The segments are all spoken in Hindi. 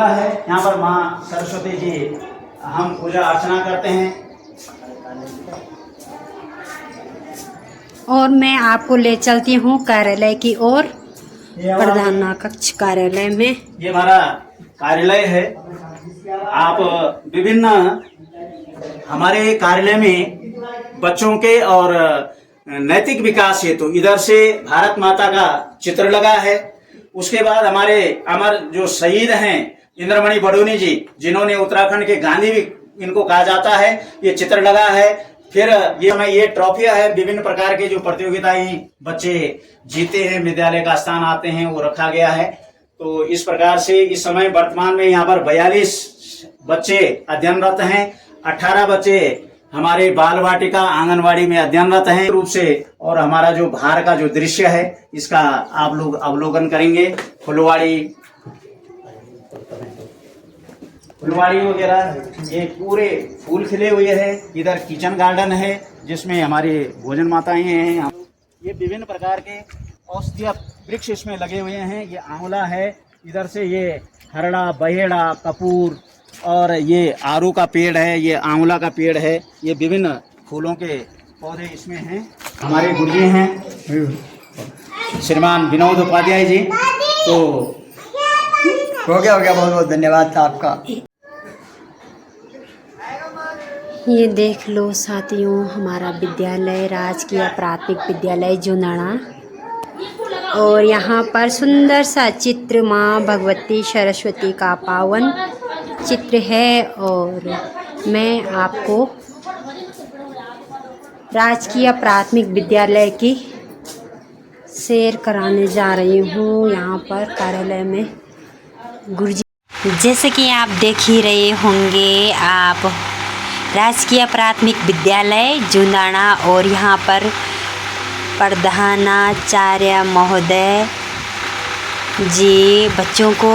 है। यहाँ पर माँ सरस्वती जी हम पूजा अर्चना करते हैं। और मैं आपको ले चलती हूँ कार्यालय की ओर, प्रधान कक्ष कार्यालय में। ये हमारा कार्यालय है। आप विभिन्न हमारे कार्यालय में बच्चों के और नैतिक विकास हेतु इधर से भारत माता का चित्र लगा है। उसके बाद हमारे अमर जो शहीद हैं इंद्रमणि बडोनी जी, जिन्होंने उत्तराखंड के गांधी भी इनको कहा जाता है, ये चित्र लगा है। फिर ये ट्रॉफियां है, विभिन्न प्रकार के जो प्रतियोगिताएं बच्चे जीते हैं, विद्यालय का स्थान आते हैं, वो रखा गया है। तो इस प्रकार से इस समय वर्तमान में यहाँ पर 42 बच्चे अध्ययनरत हैं। 18 बच्चे हमारे बाल वाटिका आंगनवाड़ी में अध्ययनरत हैं रूप से। और हमारा जो बाहर का जो दृश्य है इसका आप लोग अवलोकन करेंगे। फुलवाड़ी वगैरह ये पूरे फूल खिले हुए हैं। इधर किचन गार्डन है जिसमें हमारी भोजन माताएं हैं। ये विभिन्न प्रकार के औषधीय वृक्ष इसमें लगे हुए हैं। ये आंवला है, इधर से ये हरड़ा, बहेड़ा, कपूर और ये आरू का पेड़ है, ये आंवला का पेड़ है। ये विभिन्न फूलों के पौधे इसमें हैं। हमारे गुरुजी हैं श्रीमान विनोद उपाध्याय जी। तो हो गया बहुत बहुत धन्यवाद आपका। ये देख लो साथियों, हमारा विद्यालय राजकीय प्राथमिक विद्यालय जुनाना। और यहाँ पर सुंदर सा चित्र माँ भगवती सरस्वती का पावन चित्र है। और मैं आपको राजकीय प्राथमिक विद्यालय की सैर कराने जा रही हूँ। यहाँ पर कार्यालय में गुरुजी, जैसे कि आप देख ही रहे होंगे, आप राजकीय प्राथमिक विद्यालय जुनाना। और यहाँ पर प्रधानाचार्य महोदय जी बच्चों को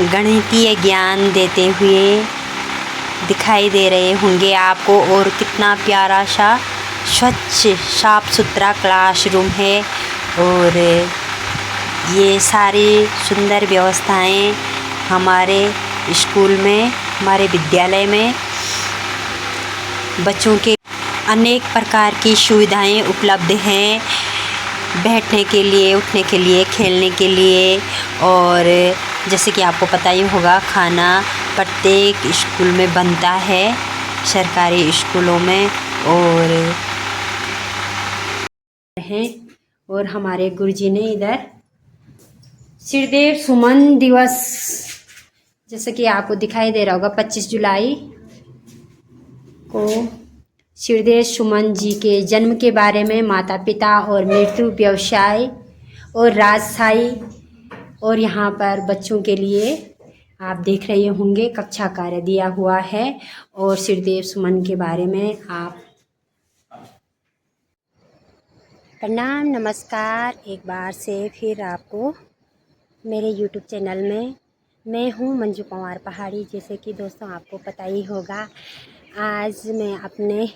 गणितीय ज्ञान देते हुए दिखाई दे रहे होंगे आपको। और कितना प्यारा सा स्वच्छ साफ सुथरा क्लासरूम है। और ये सारी सुंदर व्यवस्थाएं हमारे स्कूल में, हमारे विद्यालय में बच्चों के अनेक प्रकार की सुविधाएं उपलब्ध हैं, बैठने के लिए, उठने के लिए, खेलने के लिए। और जैसे कि आपको पता ही होगा, खाना प्रत्येक स्कूल में बनता है, सरकारी स्कूलों में। और हमारे गुरुजी ने इधर श्रीदेव सुमन दिवस, जैसे कि आपको दिखाई दे रहा होगा, 25 जुलाई को श्रीदेव सुमन जी के जन्म के बारे में, माता पिता और मृत्यु, व्यवसाय और राजशाही। और यहाँ पर बच्चों के लिए आप देख रहे होंगे कक्षा कार्य दिया हुआ है। और श्रीदेव सुमन के बारे में आप प्रणाम, नमस्कार एक बार से फिर आपको मेरे YouTube चैनल में। मैं हूँ मंजू पंवार पहाड़ी। जैसे कि दोस्तों आपको पता ही होगा, आज मैं अपने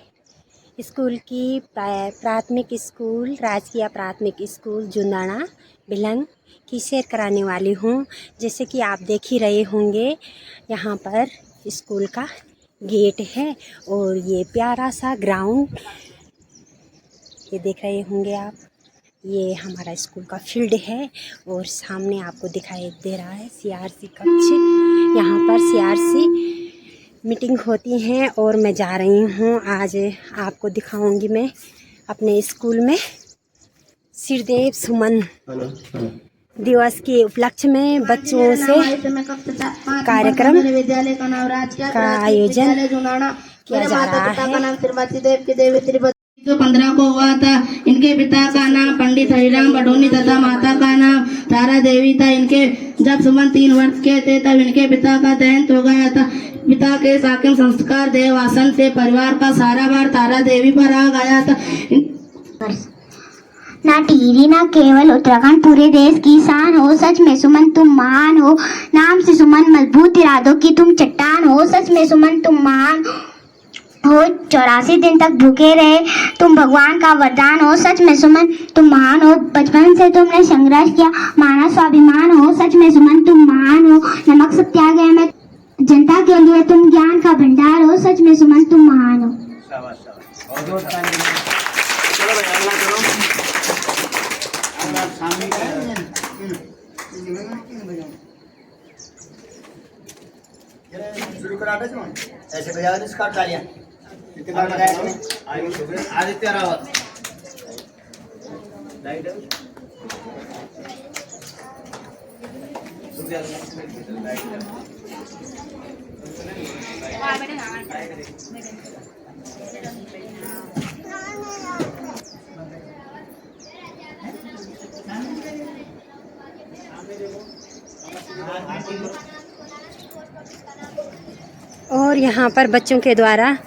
स्कूल की प्राथमिक स्कूल राजकीय प्राथमिक स्कूल जुनाना भिलंग की सैर कराने वाली हूँ। जैसे कि आप देख ही रहे होंगे, यहाँ पर स्कूल का गेट है और ये प्यारा सा ग्राउंड ये देख रहे होंगे आप। ये हमारा स्कूल का फील्ड है। और सामने आपको दिखाई दे रहा है CRC कक्ष। यहाँ पर CRC मीटिंग होती हैं। और मैं जा रही हूँ, आज आपको दिखाऊंगी मैं अपने स्कूल में श्रीदेव सुमन दिवस के उपलक्ष्य में बच्चों से कार्यक्रम का आयोजन किया जा रहा है। जो 15 को हुआ था। इनके पिता का नाम पंडित हरिराम बडोनी तथा माता का नाम तारा देवी था। इनके जब सुमन 3 वर्ष के थे तब इनके पिता का देहांत हो गया था। पिता के साकिम संस्कार देवासन से परिवार का सारा भार तारा देवी पर आ गया था। ना टिहरी ना केवल उत्तराखंड, पूरे देश की शान हो। सच में सुमन तुम महान हो, नाम से सुमन मजबूत, इरादों की तुम चट्टान हो। सच में सुमन तुम महान हो, 84 दिन तक भूखे रहे, तुम भगवान का वरदान हो, सच में सुमन तुम महान हो। बचपन से तुमने संघर्ष किया, माना स्वाभिमान हो, सच में सुमन तुम महान हो। नमक सत्याग्रह में जनता के लिए तुम ज्ञान का भंडार हो, सच में सुमन तुम महान हो। शाबाश शाबाश, बहुत बहुत तालियां। चलो भाई अगला करो, अगला सामने का शुरू करा दो तुम। ऐसे बजा दो इसका तालियां। कितनी बार बताया तुमने? आदित्य रावत। लाइट है? और यहाँ पर बच्चों के द्वारा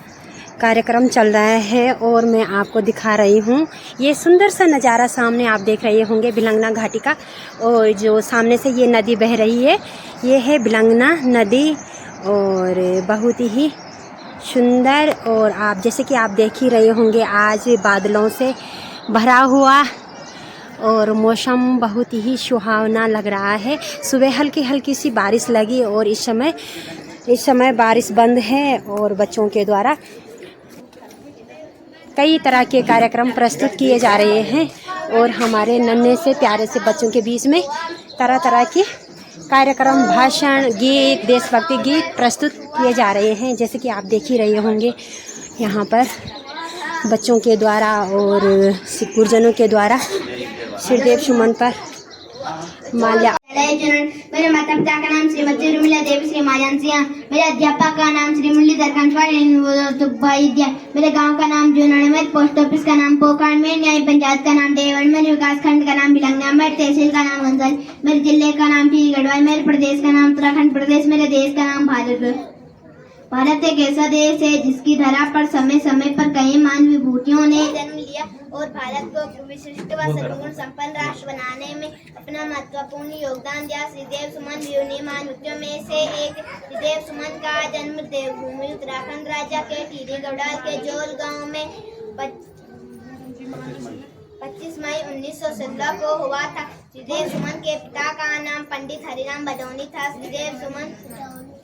कार्यक्रम चल रहा है और मैं आपको दिखा रही हूँ। ये सुंदर सा नज़ारा सामने आप देख रहे होंगे भिलंगना घाटी का, और जो सामने से ये नदी बह रही है ये है भिलंगना नदी, और बहुत ही सुंदर। और आप जैसे कि आप देख ही रहे होंगे आज बादलों से भरा हुआ और मौसम बहुत ही सुहावना लग रहा है। सुबह हल्की हल्की सी बारिश लगी और इस समय बारिश बंद है और बच्चों के द्वारा कई तरह के कार्यक्रम प्रस्तुत किए जा रहे हैं और हमारे नन्हे से प्यारे से बच्चों के बीच में तरह तरह के कार्यक्रम, भाषण, गीत, देशभक्ति गीत प्रस्तुत किए जा रहे हैं। जैसे कि आप देख ही रहे होंगे यहाँ पर बच्चों के द्वारा और गुरुजनों के द्वारा श्रीदेव सुमन पर माल्या। मेरे माता पिता का नाम श्रीमती रुमिला देवी श्री मायांसिया, मेरे अध्यापक का नाम श्री मुरलीधर कंठवाल, मेरे गांव का नाम जूनड़, मेरे पोस्ट ऑफिस का नाम पोकाड़, मेरे न्याय पंचायत का नाम देवल, मेरे विकास खंड का नाम भिलंगना, मेरे तहसील का नाम हंसल, मेरे जिले का नाम टीरी गढ़वाल, मेरे प्रदेश का नाम उत्तराखंड प्रदेश, मेरे देश का नाम भारत। भारत एक ऐसा देश है जिसकी धरा पर समय समय पर कई महान विभूतियों ने जन्म लिया और भारत को विशिष्ट व सर्वगुण संपन्न राष्ट्र बनाने में अपना महत्वपूर्ण योगदान दिया। श्रीदेव सुमन वियोनी महान में से एक। श्रीदेव सुमन का जन्म देवभूमि उत्तराखंड राज्य के टीरी गढ़वाल के जोल गांव में 25 मई 1917 को हुआ था। श्रीदेव सुमन के पिता का नाम पंडित हरिराम बडोनी था। श्रीदेव सुमन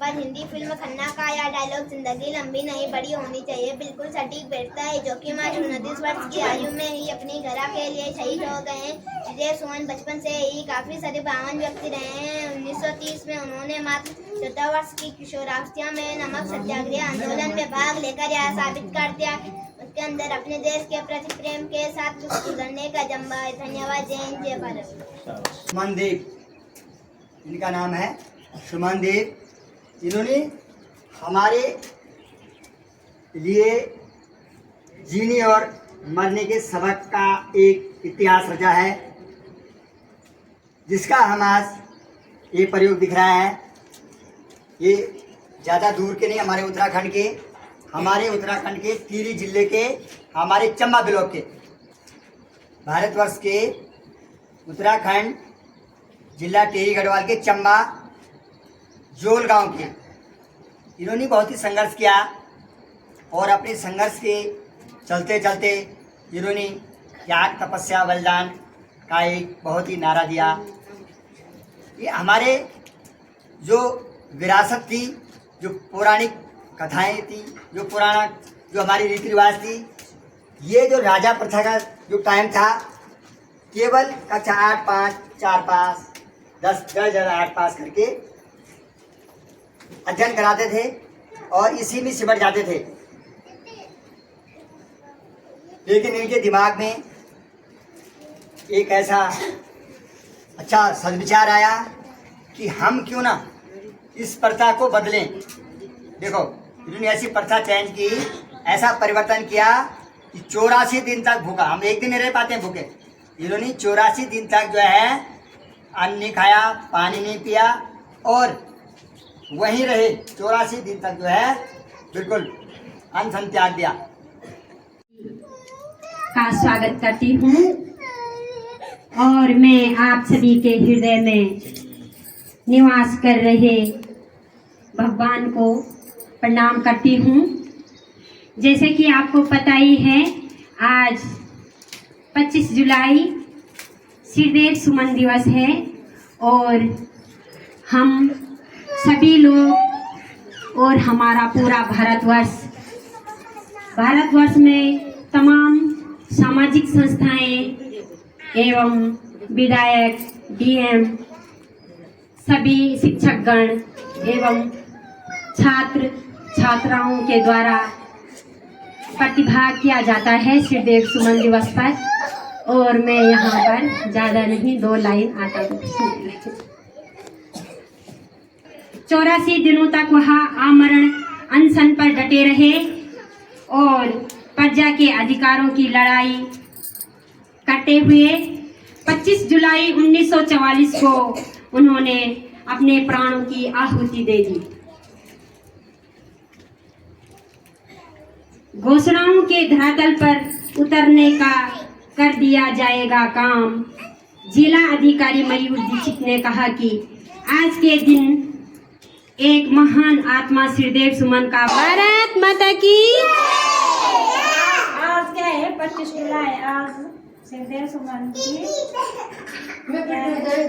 पर हिंदी फिल्म खन्ना का यह डायलॉग जिंदगी लंबी नहीं बड़ी होनी चाहिए बिल्कुल सटीक बैठता है, जो कि आज 29 वर्ष की आयु में ही अपनी घरा के लिए शहीद हो गए हैं। श्रीदेव सुमन बचपन से ही काफी सद्भावन व्यक्ति रहे हैं। 1930 में उन्होंने मात्र 14 वर्ष की किशोरावस्था में नमक सत्याग्रह आंदोलन में भाग लेकर यह साबित कर दिया उसके अंदर अपने देश के प्रति प्रेम के साथ गुजरने का जज्बा है। धन्यवाद। जय हिंद, जय भारत। सुमन देव, इनका नाम है सुमन देव। इन्होंने हमारे लिए जीने और मरने के सबक का एक इतिहास रचा है, जिसका हम आज ये प्रयोग दिख रहा है। ये ज़्यादा दूर के नहीं, हमारे उत्तराखंड के टिहरी जिले के हमारे चंबा ब्लॉक के, भारतवर्ष के उत्तराखंड जिला टिहरी गढ़वाल के चंबा जोल गांव के। इन्होंने बहुत ही संघर्ष किया और अपने संघर्ष के चलते चलते इन्होंने त्याग, तपस्या, बलिदान का एक बहुत ही नारा दिया। ये हमारे जो विरासत थी, जो पौराणिक कथाएं थी, जो हमारी रीति रिवाज थी, ये जो राजा प्रथा का जो टाइम था, केवल कक्षा 8 पास, 4 पास, 10 8 पास करके अध्ययन कराते थे और इसी में सिमट जाते थे। लेकिन इनके दिमाग में एक ऐसा अच्छा सद्विचार आया कि हम क्यों ना इस प्रथा को बदलें। देखो, इन्होंने ऐसी प्रथा चेंज की, ऐसा परिवर्तन किया कि 84 दिन तक भूखा, हम एक दिन नहीं रह पाते हैं भूखे, इन्होंने 84 दिन तक जो है अन्न नहीं खाया, पानी नहीं पिया और वहीं रहे। 84 दिन तक जो है बिल्कुल अन्न त्याग दिया। का स्वागत करती हूँ और मैं आप सभी के हृदय में निवास कर रहे भगवान को प्रणाम करती हूँ। जैसे कि आपको पता ही है, आज 25 जुलाई श्रीदेव सुमन दिवस है और हम सभी लोग और हमारा पूरा भारतवर्ष में तमाम सामाजिक संस्थाएं एवं विधायक, डीएम, सभी शिक्षकगण एवं छात्र छात्राओं के द्वारा प्रतिभाग किया जाता है श्रीदेव सुमन दिवस पर। और मैं यहाँ पर ज़्यादा नहीं 2 लाइन आता हूँ। 84 दिनों तक वह आमरण अनशन पर डटे रहे और प्रजा के अधिकारों की लड़ाई करते हुए 25 जुलाई 1944 को उन्होंने अपने प्राणों की आहुति दे दी। घोषणाओं के धरातल पर उतरने का कर दिया जाएगा काम। जिला अधिकारी मयूर दीक्षित ने कहा कि आज के दिन एक महान आत्मा श्रीदेव सुमन का भारत माता की। आज क्या है? 25 जुलाई। आज श्रीदेव सुमन की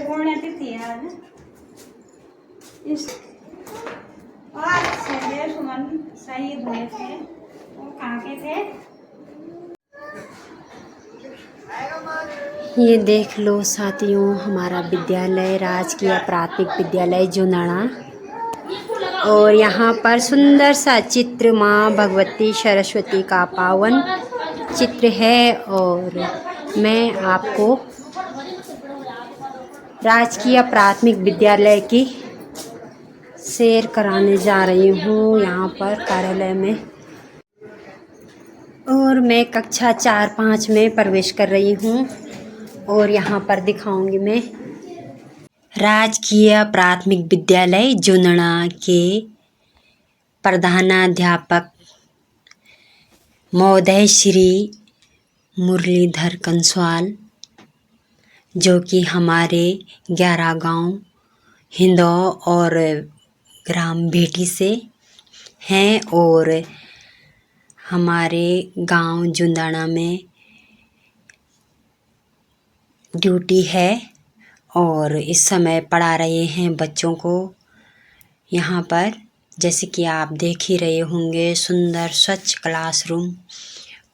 पुण्यतिथि है आज। और श्रीदेव सुमन शहीद हुए थे। वो कहाँ के थे? ये देख लो साथियों, हमारा विद्यालय राजकीय प्राथमिक विद्यालय जुनाड़ा, और यहाँ पर सुंदर सा चित्र माँ भगवती सरस्वती का पावन चित्र है। और मैं आपको राजकीय प्राथमिक विद्यालय की सैर कराने जा रही हूँ यहाँ पर कार्यालय में। और मैं कक्षा 4-5 में प्रवेश कर रही हूँ और यहाँ पर दिखाऊंगी मैं राजकीय प्राथमिक विद्यालय जुनड़ा के प्रधानाध्यापक महोदय श्री मुरलीधर कंसवाल, जो कि हमारे 11 गांव हिंदौ और ग्राम भेटी से हैं और हमारे गांव जुंदाना में ड्यूटी है और इस समय पढ़ा रहे हैं बच्चों को। यहाँ पर जैसे कि आप देख ही रहे होंगे, सुंदर स्वच्छ क्लासरूम,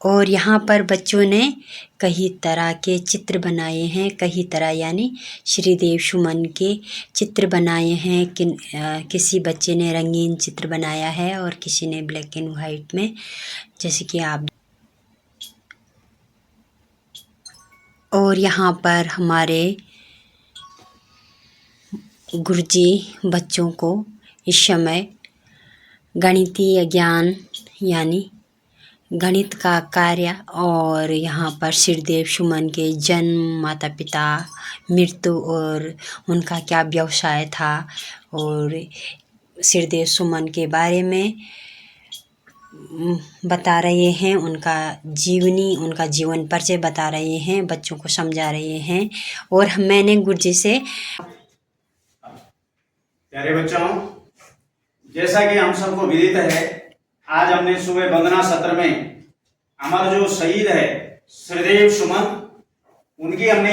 और यहाँ पर बच्चों ने कई तरह के चित्र बनाए हैं। कई तरह यानी श्रीदेव सुमन के चित्र बनाए हैं। किसी बच्चे ने रंगीन चित्र बनाया है और किसी ने ब्लैक एंड वाइट में, जैसे कि आप। और यहाँ पर हमारे गुरुजी बच्चों को इस समय गणितीय ज्ञान यानी गणित का कार्य और यहाँ पर श्रीदेव सुमन के जन्म, माता पिता, मृत्यु और उनका क्या व्यवसाय था और श्रीदेव सुमन के बारे में बता रहे हैं। उनका जीवन परिचय बता रहे हैं, बच्चों को समझा रहे हैं। और मैंने गुरुजी से, प्यारे बच्चों, जैसा कि हम सबको विदित है, आज हमने सुबह वंदना सत्र में हमारा जो शहीद है श्रीदेव सुमन, उनकी हमने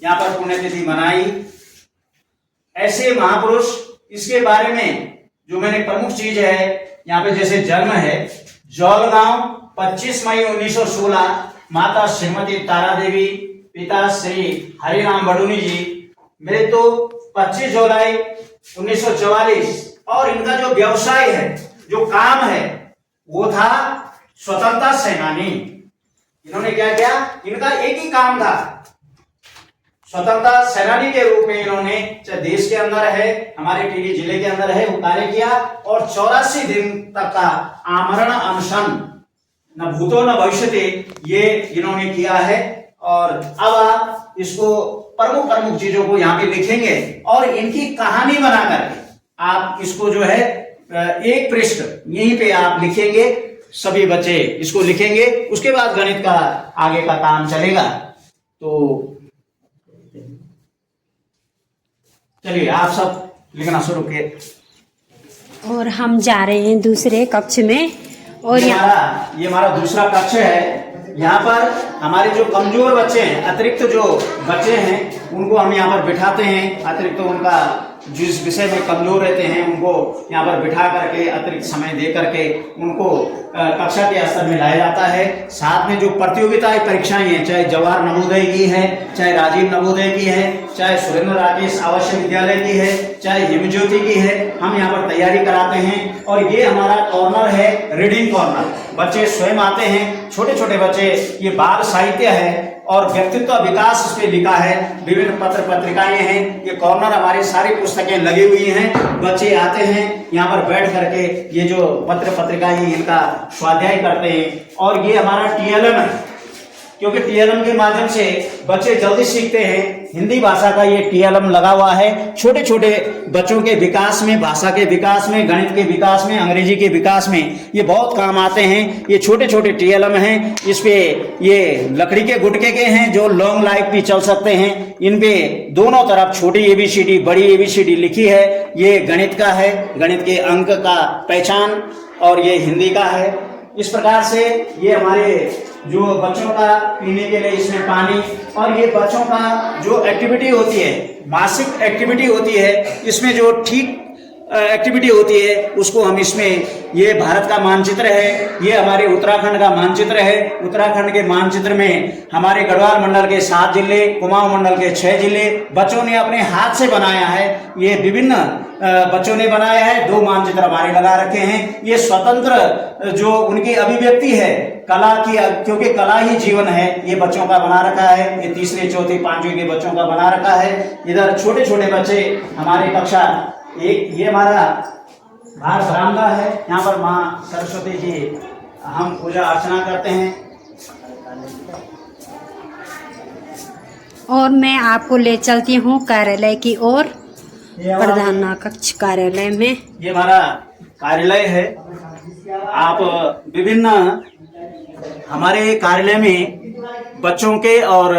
यहाँ पर पुण्यतिथि मनाई। ऐसे महापुरुष, इसके बारे में जो मैंने प्रमुख चीज है यहाँ पे, जैसे जन्म है जौलगांव 25 मई 1916, माता श्रीमती तारा देवी, पिता श्री हरिराम बडूनी जी, मृत्यु 25 जुलाई 1944। और इनका जो व्यवसाय है, जो काम है, वो था स्वतंत्रता सेनानी। इन्होंने क्या किया? इनका एक ही काम था, स्वतंत्रता सेनानी के रूप में इन्होंने चाहे देश के अंदर है, हमारे टिहरी जिले के अंदर है, वो कार्य किया। और 84 दिन तक का आमरण अनशन, न भूतो न भविष्यते, ये इन्होंने किया है। और अब आप इसको प्रमुख चीजों को यहाँ पे लिखेंगे और इनकी कहानी बना करके आप इसको जो है एक पृष्ठ यहीं पे आप लिखेंगे, सभी बच्चे इसको लिखेंगे। उसके बाद गणित का आगे का काम चलेगा। तो चलिए आप सब लिखना शुरू किए। और हम जा रहे हैं दूसरे कक्ष में और ये हमारा दूसरा कक्ष है। यहाँ पर हमारे जो कमजोर बच्चे हैं, अतिरिक्त जो बच्चे हैं उनको हम यहाँ पर बिठाते हैं। अतिरिक्त उनका जिस विषय में कमजोर रहते हैं उनको यहाँ पर बिठा करके अतिरिक्त समय दे करके उनको कक्षा के स्तर में लाया जाता है। साथ में जो प्रतियोगिताएं परीक्षाएं हैं, चाहे जवाहर नवोदय की है, चाहे राजीव नवोदय की है, चाहे सुरेंद्र राकेश आवासीय विद्यालय की है, चाहे हिमज्योति की है, हम यहाँ पर तैयारी कराते हैं। और ये हमारा कॉर्नर है, रीडिंग कॉर्नर। बच्चे स्वयं आते हैं, छोटे छोटे बच्चे, ये बाल साहित्य है और व्यक्तित्व विकास इस पे लिखा है। विभिन्न पत्र पत्रिकाएं हैं। ये कॉर्नर हमारी सारी पुस्तकें लगी हुई हैं। बच्चे आते हैं यहाँ पर बैठ करके ये जो पत्र पत्रिकाएं इनका स्वाध्याय करते हैं। और ये हमारा टीएलएम है, क्योंकि टीएलएम के माध्यम से बच्चे जल्दी सीखते हैं। हिंदी भाषा का ये टीएलएम लगा हुआ है। छोटे छोटे बच्चों के विकास में, भाषा के विकास में, गणित के विकास में, अंग्रेजी के विकास में ये बहुत काम आते हैं। ये छोटे छोटे टीएलएम हैं। इस पे ये लकड़ी के गुटके के हैं जो लॉन्ग लाइफ भी चल सकते हैं। इन पे दोनों तरफ छोटी एबीसीडी, बड़ी एबीसीडी लिखी है। ये गणित का है, गणित के अंक का पहचान, और ये हिंदी का है। इस प्रकार से ये हमारे जो बच्चों का पीने के लिए इसमें पानी, और ये बच्चों का जो एक्टिविटी होती है, मासिक एक्टिविटी होती है, इसमें जो ठीक एक्टिविटी होती है उसको हम इसमें, ये भारत का मानचित्र है, ये हमारे उत्तराखंड का मानचित्र है। उत्तराखंड के मानचित्र में हमारे गढ़वाल मंडल के 7 जिले, कुमाऊं मंडल के 6 जिले बच्चों ने अपने हाथ से बनाया है। ये विभिन्न बच्चों ने बनाया है। 2 मानचित्र हमारे लगा रखे हैं। ये स्वतंत्र जो उनकी अभिव्यक्ति है कला की, क्योंकि कला ही जीवन है, ये बच्चों का बना रखा है। ये 3रे, 4थे, 5वीं के बच्चों का बना रखा है। इधर छोटे छोटे बच्चे हमारे कक्षा एक, ये हमारा बाहर बरामदा है। यहाँ पर माँ सरस्वती जी हम पूजा अर्चना करते हैं। और मैं आपको ले चलती हूँ कार्यालय की ओर, प्रधान कक्ष कार्यालय में। ये हमारा कार्यालय है। आप विभिन्न हमारे कार्यालय में बच्चों के और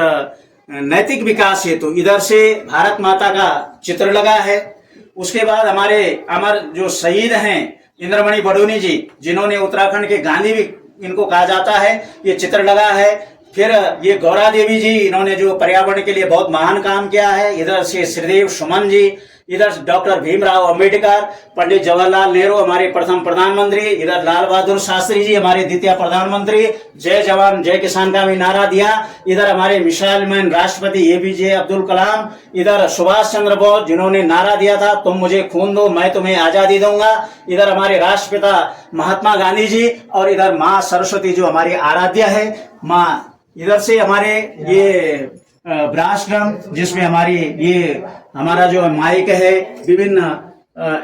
नैतिक विकास हेतु इधर से भारत माता का चित्र लगा है। उसके बाद हमारे अमर जो शहीद हैं इंद्रमणि बडोनी जी, जिन्होंने उत्तराखंड के गांधी भी इनको कहा जाता है, ये चित्र लगा है। फिर ये गौरा देवी जी, इन्होंने जो पर्यावरण के लिए बहुत महान काम किया है। इधर से श्रीदेव सुमन जी, इधर डॉक्टर भीमराव अंबेडकर, पंडित जवाहरलाल नेहरू हमारे प्रथम प्रधानमंत्री, इधर लाल बहादुर शास्त्री जी हमारे द्वितीय प्रधानमंत्री, जय जवान जय किसान का भी नारा दिया। इधर हमारे मिसाइल मैन राष्ट्रपति एपीजे अब्दुल कलाम, इधर सुभाष चंद्र बोस जिन्होंने नारा दिया था तुम मुझे खून दो मैं तुम्हें आजादी दूंगा। इधर हमारे राष्ट्रपिता महात्मा गांधी जी, और इधर माँ सरस्वती जो हमारी आराध्य है माँ। इधर से हमारे ये ब्रास ड्रम, जिसमें हमारी ये हमारा जो माइक है, विभिन्न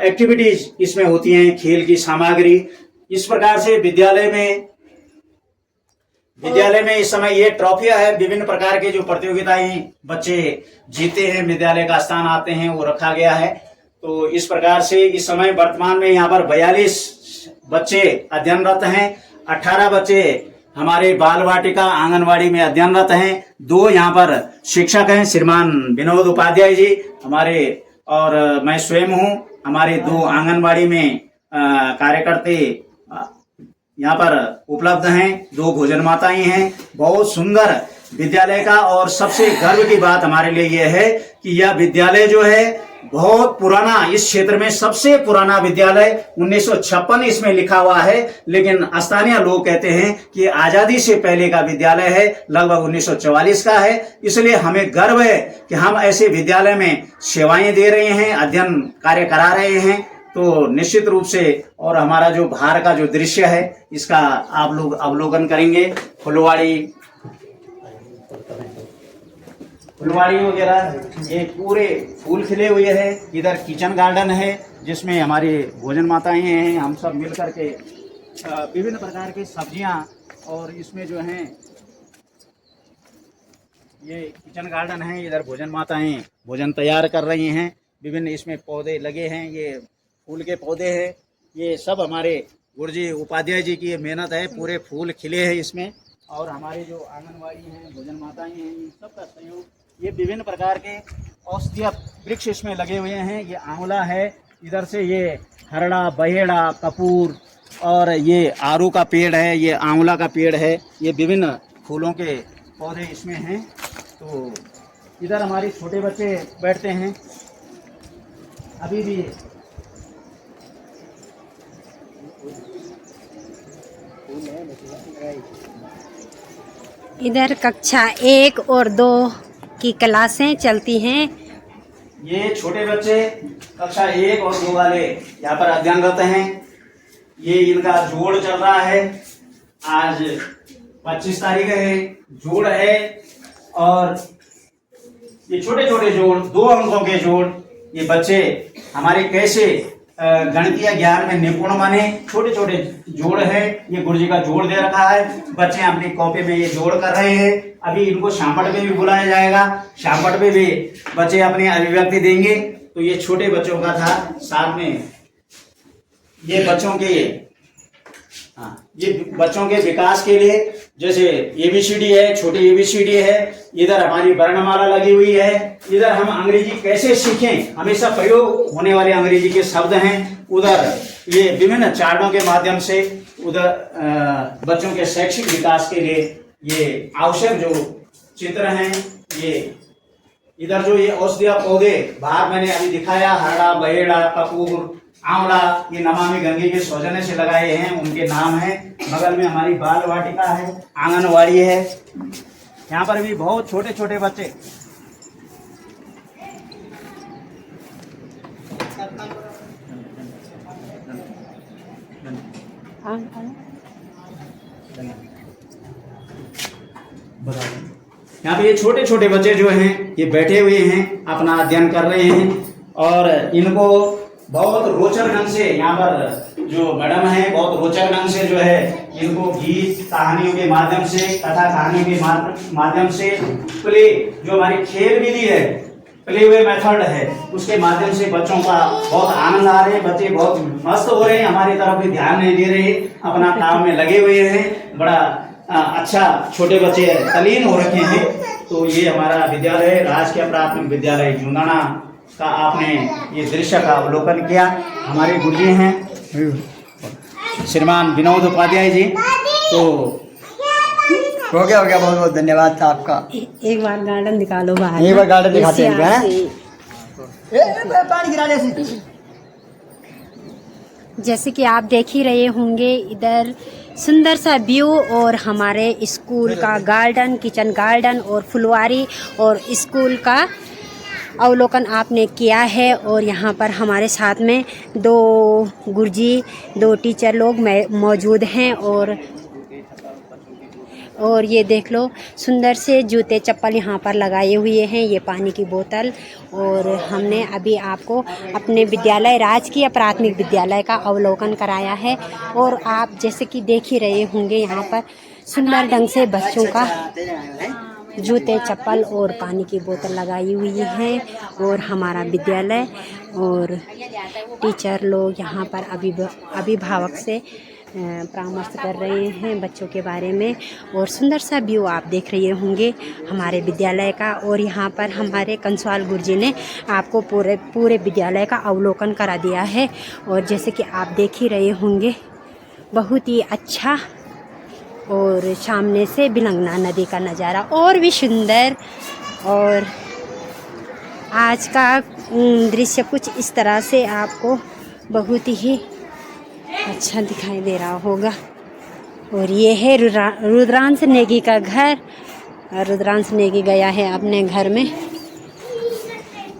एक्टिविटीज इसमें होती हैं, खेल की सामग्री। इस प्रकार से विद्यालय में इस समय ये ट्रॉफियां है, विभिन्न प्रकार के जो प्रतियोगिताएं बच्चे जीते हैं, विद्यालय का स्थान आते हैं, वो रखा गया है। तो इस प्रकार से इस समय वर्तमान में यहाँ पर 42 बच्चे अध्ययनरत हैं। 18 बच्चे हमारे बाल वाटिका आंगनवाड़ी में अध्ययनरत हैं। 2 यहाँ पर शिक्षक हैं, श्रीमान विनोद उपाध्याय जी हमारे, और मैं स्वयं हूँ। हमारे 2 आंगनवाड़ी में कार्यकर्ते यहाँ पर उपलब्ध हैं। 2 भोजन माताएं हैं। बहुत सुंदर विद्यालय का, और सबसे गर्व की बात हमारे लिए यह है कि यह विद्यालय जो है बहुत पुराना, इस क्षेत्र में सबसे पुराना विद्यालय 1956 इसमें लिखा हुआ है, लेकिन स्थानीय लोग कहते हैं कि आजादी से पहले का विद्यालय है, लगभग 1944 का है। इसलिए हमें गर्व है कि हम ऐसे विद्यालय में सेवाएं दे रहे हैं, अध्ययन कार्य करा रहे हैं। तो निश्चित रूप से, और हमारा जो बाहर का जो दृश्य है इसका आप लोग अवलोकन करेंगे। फुलवाड़ी वगैरह ये पूरे फूल खिले हुए हैं। इधर किचन गार्डन है जिसमें हमारी भोजन माताएं हैं, हम सब मिल करके विभिन्न प्रकार की सब्जियां, और इसमें जो हैं ये किचन गार्डन है। इधर भोजन माताएं भोजन तैयार कर रही हैं। विभिन्न इसमें पौधे लगे हैं, ये फूल के पौधे हैं। ये सब हमारे गुरुजी उपाध्याय जी की ये मेहनत है, पूरे फूल खिले हैं इसमें। और हमारे जो आंगनवाड़ी हैं, भोजन माताएं हैं, इन सबका सहयोग। ये विभिन्न प्रकार के औषधीय वृक्ष इसमें लगे हुए हैं। ये आंवला है, इधर से ये हरड़ा, बहेड़ा, कपूर, और ये आरू का पेड़ है, ये आंवला का पेड़ है, ये विभिन्न फूलों के पौधे इसमें हैं। तो इधर हमारे छोटे बच्चे बैठते हैं अभी भी। इधर कक्षा 1 और 2 की क्लासें चलती हैं। ये छोटे बच्चे कक्षा 1 और 2 वाले यहाँ पर अध्ययनरत हैं। ये इनका जोड़ चल रहा है। आज 25 तारीख है, जोड़ है। और ये छोटे छोटे जोड़, 2 अंकों के जोड़, ये बच्चे हमारे कैसे गणितीय ज्ञान में निपुण बने। छोटे छोटे जोड़ है, ये गुरुजी का जोड़ दे रखा है। बच्चे अपनी कॉपी में ये जोड़ कर रहे हैं। अभी इनको शामपट में भी बुलाया जाएगा, शामपट में भी बच्चे अपनी अभिव्यक्ति देंगे। तो ये छोटे बच्चों का था। साथ में ये बच्चों के ये बच्चों के विकास के लिए, जैसे ABCD है, छोटी ABCD है, इधर हमारी वर्णमाला लगी हुई है। इधर हम अंग्रेजी कैसे सीखें, हमेशा प्रयोग होने वाले अंग्रेजी के शब्द हैं। उधर ये विभिन्न चार्टों के माध्यम से उधर बच्चों के शैक्षिक विकास के लिए ये आवश्यक जो चित्र हैं, ये इधर जो ये औषधीय पौधे बाहर मैंने अभी दिखाया, हरड़ा, बहेड़ा, कपूर, आंवला, ये नमामि गंगे के सौजन्य से लगाए हैं, उनके नाम हैं। बगल में हमारी बाल वाटिका है, आंगनवाड़ी है। यहाँ पर भी बहुत छोटे छोटे बच्चे यहाँ पे ये छोटे छोटे बच्चे जो हैं ये बैठे हुए हैं, अपना अध्ययन कर रहे हैं। और इनको बहुत रोचक ढंग से यहाँ पर जो मैडम है, बहुत रोचक ढंग से जो है इनको गीत कहानियों के माध्यम से, कथा कहानियों के माध्यम से, प्ले जो हमारी खेल विधि है, प्ले वे मेथड है, उसके माध्यम से बच्चों का बहुत आनंद आ रहे हैं। बच्चे बहुत मस्त हो रहे हैं, हमारी तरफ भी ध्यान नहीं दे रहे, अपना काम में लगे हुए हैं। बड़ा अच्छा छोटे बच्चे तल्लीन हो रखे हैं। तो ये हमारा विद्यालय है, राजकीय प्राथमिक विद्यालय जुंदाना का आपने ये दृश्य का अवलोकन किया। हमारे गुरुजी हैं श्रीमान विनोद उपाध्याय जी। तो हो गया बहुत बहुत धन्यवाद था आपका। एक बार गार्डन निकालो बाहर। एक बार गार्डन दिखाते हैं। पानी गिराने से जैसे कि आप देख ही रहे होंगे, इधर सुंदर सा व्यू और हमारे स्कूल का गार्डन, किचन गार्डन और फुलवारी और स्कूल का अवलोकन आपने किया है। और यहाँ पर हमारे साथ में 2 गुरुजी, 2 टीचर लोग मौजूद हैं। और ये देख लो, सुंदर से जूते चप्पल यहाँ पर लगाए हुए हैं, ये पानी की बोतल। और हमने अभी आपको अपने विद्यालय, राजकीय प्राथमिक विद्यालय का अवलोकन कराया है। और आप जैसे कि देख ही रहे होंगे, यहाँ पर सुंदर ढंग से बच्चों का जूते चप्पल और पानी की बोतल लगाई हुई है। और हमारा विद्यालय और टीचर लोग यहाँ पर अभिभावक से परामर्श कर रहे हैं बच्चों के बारे में। और सुंदर सा व्यू आप देख रहे होंगे हमारे विद्यालय का। और यहाँ पर हमारे कंसवाल गुरुजी ने आपको पूरे विद्यालय का अवलोकन करा दिया है। और जैसे कि आप देख ही रहे होंगे, बहुत ही अच्छा और सामने से बिलंगना नदी का नज़ारा और भी सुंदर। और आज का दृश्य कुछ इस तरह से आपको बहुत ही अच्छा दिखाई दे रहा होगा। और ये है रुद्रांश नेगी का घर। रुद्रांश नेगी गया है अपने घर में।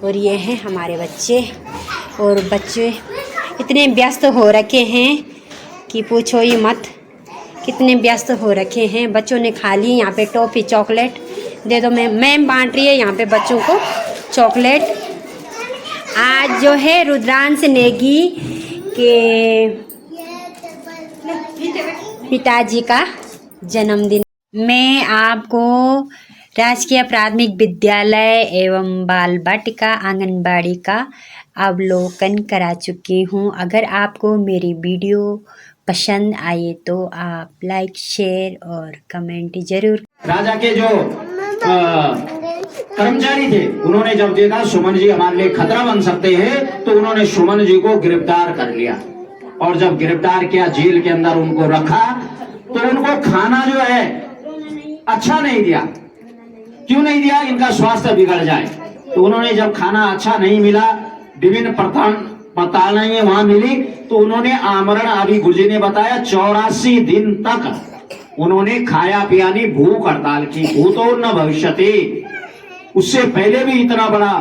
और ये हैं हमारे बच्चे। और बच्चे इतने व्यस्त हो रखे हैं कि पूछो ही मत, कितने व्यस्त हो रखे हैं। बच्चों ने खा ली यहाँ पे टॉफ़ी, चॉकलेट दे दो। मैम बांट रही है यहाँ पे बच्चों को चॉकलेट। आज जो है रुद्रांश नेगी के पिताजी का जन्मदिन। मैं आपको राजकीय प्राथमिक विद्यालय एवं बाल बाटिका आंगनबाड़ी का अवलोकन करा चुकी हूँ। अगर आपको मेरी वीडियो पसंद आए तो आप लाइक, शेयर और कमेंट जरूर। राजा के जो कर्मचारी थे, उन्होंने जब देखा सुमन जी हमारे लिए खतरा बन सकते हैं, तो उन्होंने सुमन जी को गिरफ्तार कर लिया। और जब गिरफ्तार किया, जेल के अंदर उनको रखा, तो उनको खाना जो है अच्छा नहीं दिया। क्यों नहीं दिया? इनका स्वास्थ्य बिगड़ जाए। तो उन्होंने जब खाना अच्छा नहीं मिला, विभिन्न प्रताड़नाएं वहां मिली, तो उन्होंने आमरण, अभी गुरुजी ने बताया 84 दिन तक उन्होंने खाया पिया नहीं, भूख हड़ताल की। भूतो न भविष्यति, उससे पहले भी इतना बड़ा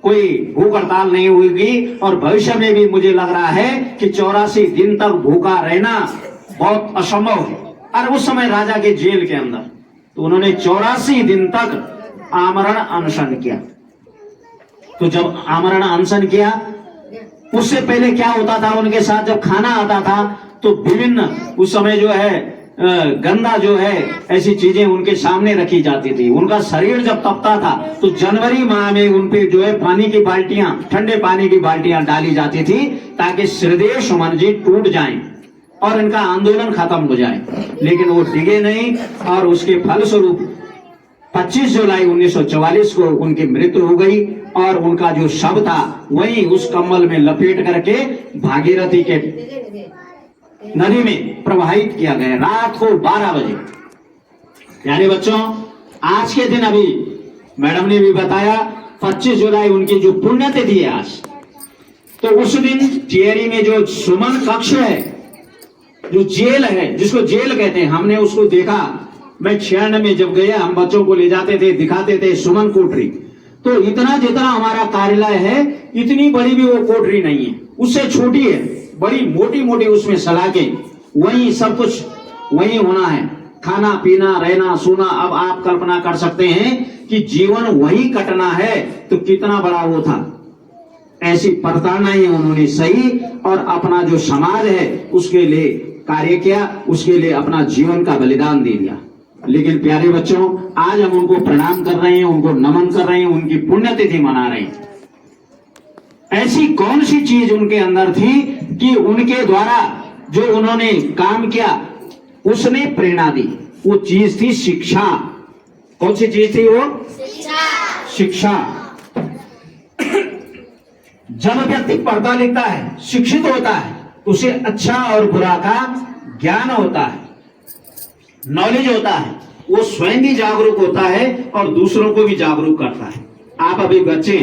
कोई भूख हड़ताल नहीं हुई, और भविष्य में भी मुझे लग रहा है कि 84 दिन तक भूखा रहना बहुत असंभव है। और उस समय राजा के जेल के अंदर तो उन्होंने 84 दिन तक आमरण अनशन किया। तो जब आमरण अनशन किया, उससे पहले क्या होता था उनके साथ? जब खाना आता था तो विभिन्न उस समय जो है गंदा जो है ऐसी चीजें उनके सामने रखी जाती थी। उनका शरीर जब तपता था तो जनवरी माह में उन पे जो है पानी की बाल्टियां, ठंडे पानी की बाल्टियां डाली जाती थी, ताकि श्रीदेव सुमन जी टूट जाएं और इनका आंदोलन खत्म हो जाए। लेकिन वो टिके नहीं, और उसके फलस्वरूप 25 जुलाई 1944 को उनकी मृत्यु हो गई, और उनका जो शव था वही उस कम्बल में लपेट करके भागीरथी के नदी में प्रवाहित किया गया रात को 12 बजे। यानी बच्चों, आज के दिन अभी मैडम ने भी बताया 25 जुलाई उनकी जो पुण्यतिथि है आज, तो उस दिन टिहरी में जो सुमन कक्ष है, जो जेल है, जिसको जेल कहते हैं, हमने उसको देखा। मैं 96 में जब गया, हम बच्चों को ले जाते थे, दिखाते थे सुमन कोठरी। तो इतना जितना हमारा कार्यालय है, इतनी बड़ी भी वो कोठरी नहीं है, उससे छोटी है, बड़ी मोटी मोटी उसमें सलाखें, वही सब कुछ वही होना है, खाना पीना रहना सोना। अब आप कल्पना कर सकते हैं कि जीवन वही कटना है तो कितना बड़ा वो था। ऐसी प्रताड़नाएं उन्होंने सही, और अपना जो समाज है उसके लिए कार्य किया, उसके लिए अपना जीवन का बलिदान दे दिया। लेकिन प्यारे बच्चों, आज हम उनको प्रणाम कर रहे हैं, उनको नमन कर रहे हैं, उनकी पुण्यतिथि मना रहे हैं। ऐसी कौन सी चीज उनके अंदर थी कि उनके द्वारा जो उन्होंने काम किया उसने प्रेरणा दी? वो चीज थी शिक्षा। कौन सी चीज थी वो? शिक्षा। जब व्यक्ति पढ़ता लिखता है, शिक्षित होता है, उसे अच्छा और बुरा का ज्ञान होता है, नॉलेज होता है, वो स्वयं भी जागरूक होता है और दूसरों को भी जागरूक करता है। आप अभी बच्चे,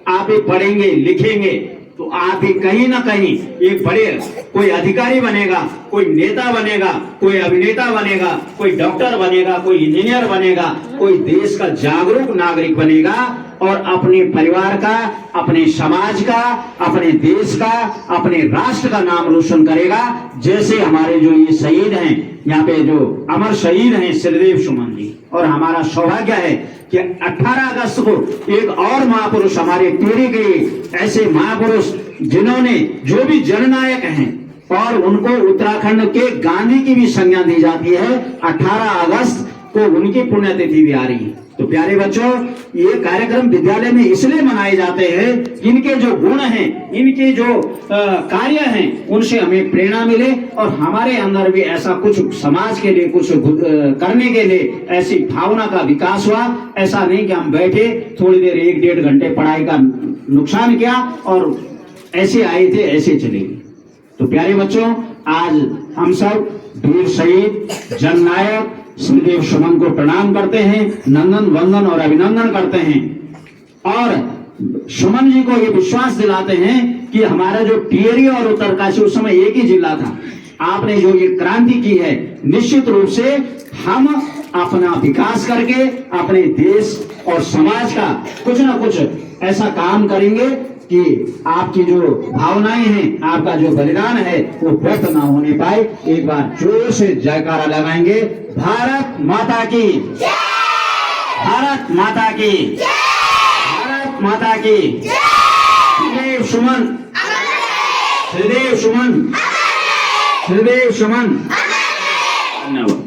आप भी पढ़ेंगे लिखेंगे तो आप भी कहीं ना कहीं एक बड़े कोई अधिकारी बनेगा, कोई नेता बनेगा, कोई अभिनेता बनेगा, कोई डॉक्टर बनेगा, कोई इंजीनियर बनेगा, कोई देश का जागरूक नागरिक बनेगा, और अपने परिवार का, अपने समाज का, अपने देश का, अपने राष्ट्र का नाम रोशन करेगा। जैसे हमारे जो ये शहीद हैं, यहाँ पे जो अमर शहीद हैं श्रीदेव सुमन जी, और हमारा सौभाग्य है कि 18 अगस्त को एक और महापुरुष हमारे टिहरी के ऐसे महापुरुष जिन्होंने जो भी जननायक हैं, और उनको उत्तराखंड के गांधी की भी संज्ञा दी जाती है, 18 अगस्त को उनकी पुण्यतिथि भी आ रही है। तो प्यारे बच्चों, ये कार्यक्रम विद्यालय में इसलिए मनाए जाते हैं, इनके जो गुण हैं, इनके जो कार्य हैं, उनसे हमें प्रेरणा मिले, और हमारे अंदर भी ऐसा कुछ समाज के लिए कुछ करने के लिए ऐसी भावना का विकास हुआ। ऐसा नहीं कि हम बैठे थोड़ी देर 1-1.5 घंटे पढ़ाई का नुकसान किया और ऐसे आए थे ऐसे चले गए। तो प्यारे बच्चों, आज हम सब वीर शहीद जननायक श्रीदेव सुमन को प्रणाम करते हैं, नंदन वंदन और अभिनंदन करते हैं, और सुमन जी को ये विश्वास दिलाते हैं कि हमारा जो टिहरी और उत्तरकाशी उस समय एक ही जिला था, आपने जो ये क्रांति की है, निश्चित रूप से हम अपना विकास करके अपने देश और समाज का कुछ न कुछ ऐसा काम करेंगे कि आपकी जो भावनाएं हैं, आपका जो बलिदान है, वो व्यर्थ ना होने पाए। एक बार जोर से जयकारा लगाएंगे। भारत माता की जय! भारत माता की जय! भारत माता की जय! श्रीदेव सुमन, श्रीदेव सुमन, श्रीदेव सुमन। धन्यवाद।